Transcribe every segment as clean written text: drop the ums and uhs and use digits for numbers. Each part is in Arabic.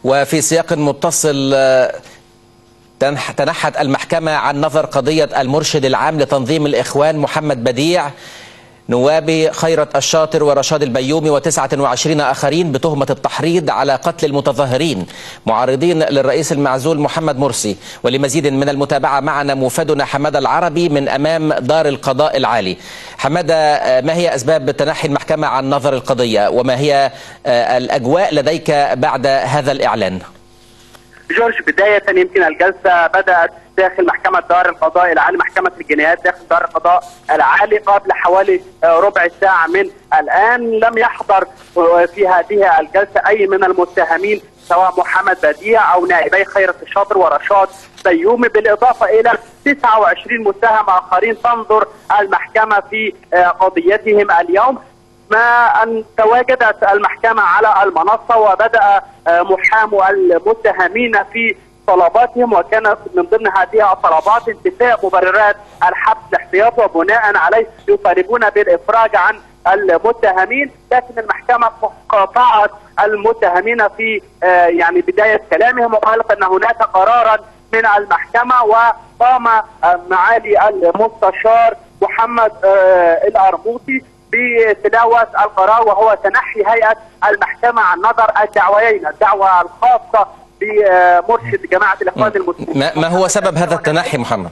وفي سياق متصل تنحت المحكمة عن نظر قضية المرشد العام لتنظيم الإخوان محمد بديع، نوابي خيرت الشاطر ورشاد البيومي و29 آخرين بتهمة التحريض على قتل المتظاهرين معارضين للرئيس المعزول محمد مرسي. ولمزيد من المتابعة معنا موفدنا حمادة العربي من أمام دار القضاء العالي. حمادة، ما هي أسباب تنحي المحكمة عن نظر القضية وما هي الأجواء لديك بعد هذا الإعلان؟ جورج، بداية يمكن الجلسة بدأت داخل محكمة دار القضاء العالي، محكمة الجنايات داخل دار القضاء العالي قبل حوالي ربع ساعة من الآن. لم يحضر في هذه الجلسة أي من المتهمين سواء محمد بديع أو نائبي خيرت الشاطر ورشاد بيومي، بالإضافة إلى 29 متهم آخرين تنظر المحكمة في قضيتهم اليوم. ما أن تواجدت المحكمة على المنصة وبدأ محامو المتهمين في طلباتهم، وكانت من ضمن هذه الطلبات انتفاء مبررات الحبس الاحتياطي، وبناء عليه يطالبون بالإفراج عن المتهمين. لكن المحكمة قاطعت المتهمين في يعني بداية كلامهم، وقالت أن هناك قرارا من المحكمة، وقام معالي المستشار محمد الأرموطي بتلاوة القرار، وهو تنحي هيئة المحكمة عن نظر الدعويين، الدعوة الخاصة بمرشد جماعة الإخوان المسلمين. ما هو سبب هذا التنحي محمد؟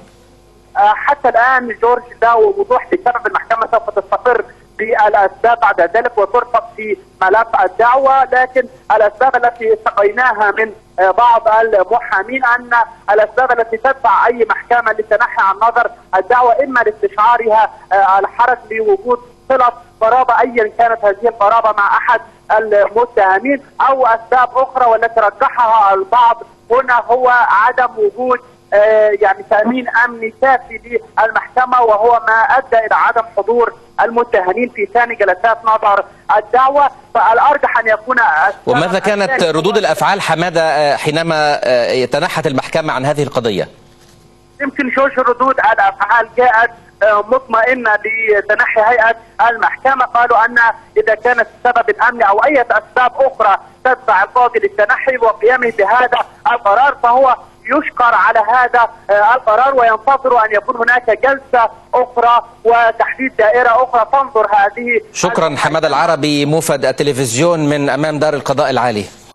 حتى الآن جورج لا وضوح بسبب. المحكمة سوف تستقر بالأسباب بعد ذلك وترفق في ملف الدعوة، لكن الأسباب التي استقيناها من بعض المحامين أن الأسباب التي تدفع أي محكمة للتنحي عن نظر الدعوة إما لاستشعارها الحرج لوجود صلة قرابة أيا كانت هذه القرابة مع أحد المتهمين، أو أسباب أخرى والتي رجحها البعض هنا هو عدم وجود يعني تأمين أمني كافي للمحكمة، وهو ما أدى إلى عدم حضور المتهمين في ثاني جلسات نظر الدعوة. فالأرجح أن يكون. وماذا كانت ردود الأفعال حمادة حينما تنحت المحكمة عن هذه القضية؟ يمكن شوش ردود الأفعال جاءت مطمئنة لتنحي هيئة المحكمة. قالوا أن إذا كانت السبب الأمني أو أي أسباب أخرى تدفع القاضي للتنحي وقيامه بهذا القرار فهو يشكر على هذا القرار، وينتظر أن يكون هناك جلسة أخرى وتحديد دائرة أخرى تنظر هذه. شكرا حمادة العربي، موفد التلفزيون من أمام دار القضاء العالي.